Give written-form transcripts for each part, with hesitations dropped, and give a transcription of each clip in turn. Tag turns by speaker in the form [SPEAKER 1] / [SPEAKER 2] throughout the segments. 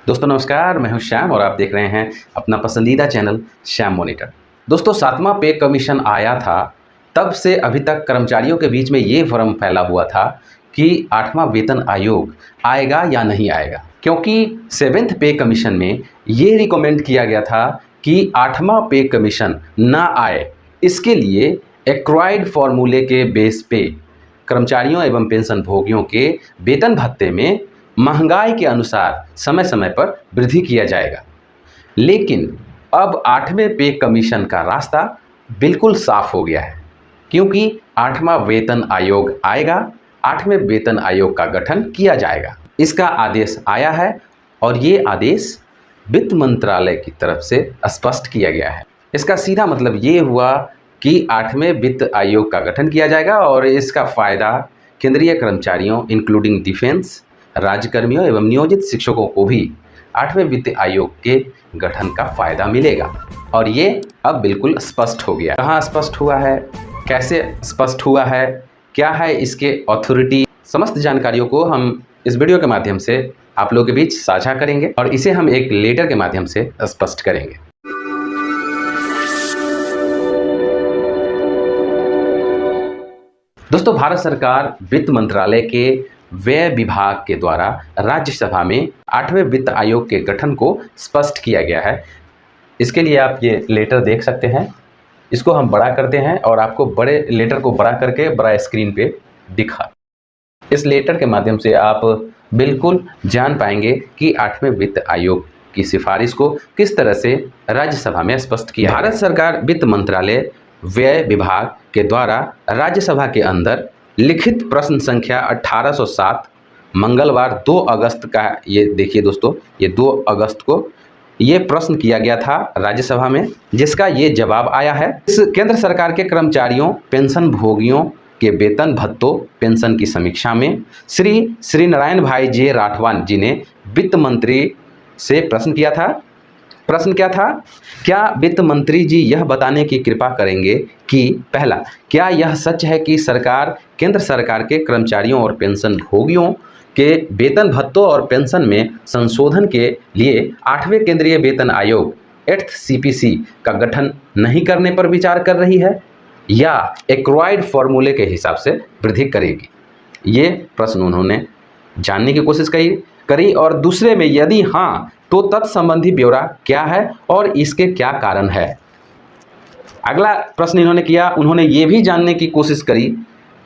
[SPEAKER 1] दोस्तों नमस्कार, मैं हूं श्याम और आप देख रहे हैं अपना पसंदीदा चैनल श्याम मॉनिटर। दोस्तों 7वां पे कमीशन आया था, तब से अभी तक कर्मचारियों के बीच में ये भ्रम फैला हुआ था कि 8वां वेतन आयोग आएगा या नहीं आएगा, क्योंकि 7th पे कमीशन में ये रिकमेंड किया गया था कि 8वां पे कमीशन ना आए। इसके लिए एक्वायर्ड फॉर्मूले के बेस पे कर्मचारियों एवं पेंशन भोगियों के वेतन भत्ते में महंगाई के अनुसार समय समय पर वृद्धि किया जाएगा। लेकिन अब 8वें पे कमीशन का रास्ता बिल्कुल साफ हो गया है, क्योंकि 8वां वेतन आयोग आएगा, 8वें वेतन आयोग का गठन किया जाएगा। इसका आदेश आया है और ये आदेश वित्त मंत्रालय की तरफ से स्पष्ट किया गया है। इसका सीधा मतलब ये हुआ कि 8वें वित्त आयोग का गठन किया जाएगा और इसका फ़ायदा केंद्रीय कर्मचारियों इंक्लूडिंग डिफेंस, राज्यकर्मियों एवं नियोजित शिक्षकों को भी 8वें वित्त आयोग के गठन का फायदा मिलेगा। और ये अब बिल्कुल स्पष्ट हो गया। कहाँ स्पष्ट हुआ है, कैसे स्पष्ट हुआ है, क्या है इसके अथॉरिटी, समस्त जानकारियों को हम इस वीडियो के माध्यम से आप लोगों के बीच साझा करेंगे और इसे हम एक लेटर के माध्यम से स्पष्ट करेंगे। दोस्तों भारत सरकार वित्त मंत्रालय के व्यय विभाग के द्वारा राज्यसभा में 8वें वित्त आयोग के गठन को स्पष्ट किया गया है। इसके लिए आप ये लेटर देख सकते हैं। इसको हम बड़ा करते हैं और आपको बड़े लेटर को बड़ा करके बड़ा स्क्रीन पे दिखा। इस लेटर के माध्यम से आप बिल्कुल जान पाएंगे कि 8वें वित्त आयोग की सिफारिश को किस तरह से राज्यसभा में स्पष्ट किया। भारत सरकार वित्त मंत्रालय व्यय विभाग के द्वारा राज्यसभा के अंदर लिखित प्रश्न संख्या 1807 मंगलवार 2 अगस्त का, ये देखिए दोस्तों, ये 2 अगस्त को ये प्रश्न किया गया था राज्यसभा में, जिसका ये जवाब आया है। इस केंद्र सरकार के कर्मचारियों पेंशन भोगियों के वेतन भत्तों पेंशन की समीक्षा में श्री नारायण भाई जे राठवान जी ने वित्त मंत्री से प्रश्न किया था। प्रश्न क्या था? क्या वित्त मंत्री जी यह बताने की कृपा करेंगे कि पहला, क्या यह सच है कि सरकार केंद्र सरकार के कर्मचारियों और पेंशन भोगियों के वेतन भत्तों और पेंशन में संशोधन के लिए 8वें केंद्रीय वेतन आयोग 8th CPC का गठन नहीं करने पर विचार कर रही है या एक्वायर्ड फॉर्मूले के हिसाब से वृद्धि करेगी? ये प्रश्न उन्होंने जानने की कोशिश करी और दूसरे में यदि हाँ तो तत्संबंधी ब्यौरा क्या है और इसके क्या कारण है। अगला प्रश्न इन्होंने किया, उन्होंने ये भी जानने की कोशिश करी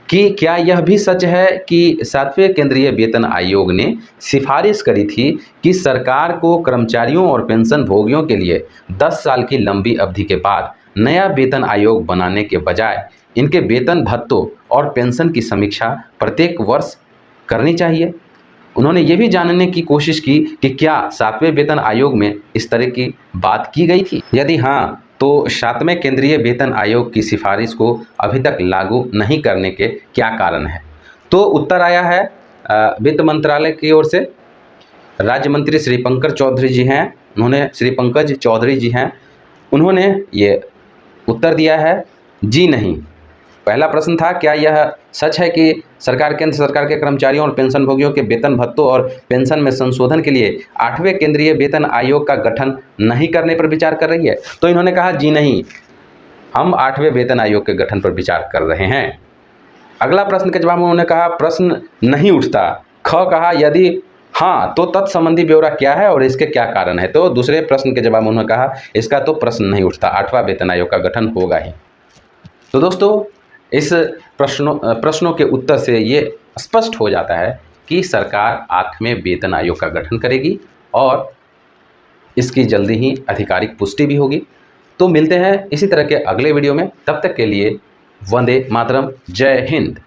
[SPEAKER 1] कि क्या यह भी सच है कि 7वें केंद्रीय वेतन आयोग ने सिफारिश करी थी कि सरकार को कर्मचारियों और पेंशन भोगियों के लिए 10 साल की लंबी अवधि के बाद नया वेतन आयोग बनाने के बजाय इनके वेतन भत्तों और पेंशन की समीक्षा प्रत्येक वर्ष करनी चाहिए। उन्होंने ये भी जानने की कोशिश की कि क्या 7वें वेतन आयोग में इस तरह की बात की गई थी, यदि हाँ तो 7वें केंद्रीय वेतन आयोग की सिफारिश को अभी तक लागू नहीं करने के क्या कारण है। तो उत्तर आया है वित्त मंत्रालय की ओर से। राज्य मंत्री श्री पंकज चौधरी जी हैं, उन्होंने ये उत्तर दिया है जी नहीं। पहला प्रश्न था, क्या यह सच है कि सरकार केंद्र सरकार के कर्मचारियों और पेंशन भोगियों के वेतन भत्तों और पेंशन में संशोधन के लिए 8वें केंद्रीय वेतन आयोग का गठन नहीं करने पर विचार कर रही है? तो इन्होंने कहा जी नहीं, हम 8वें वेतन आयोग के गठन पर विचार कर रहे हैं। अगला प्रश्न के जवाब में उन्होंने कहा प्रश्न नहीं उठता। ख कहा, यदि हाँ तो तत्संबंधी ब्यौरा क्या है और इसके क्या कारण है? तो दूसरे प्रश्न के जवाब में उन्होंने कहा इसका तो प्रश्न नहीं उठता, 8वां वेतन आयोग का गठन होगा ही। तो दोस्तों इस प्रश्नों के उत्तर से ये स्पष्ट हो जाता है कि सरकार 8वें वेतन आयोग का गठन करेगी और इसकी जल्दी ही आधिकारिक पुष्टि भी होगी। तो मिलते हैं इसी तरह के अगले वीडियो में, तब तक के लिए वंदे मातरम, जय हिंद।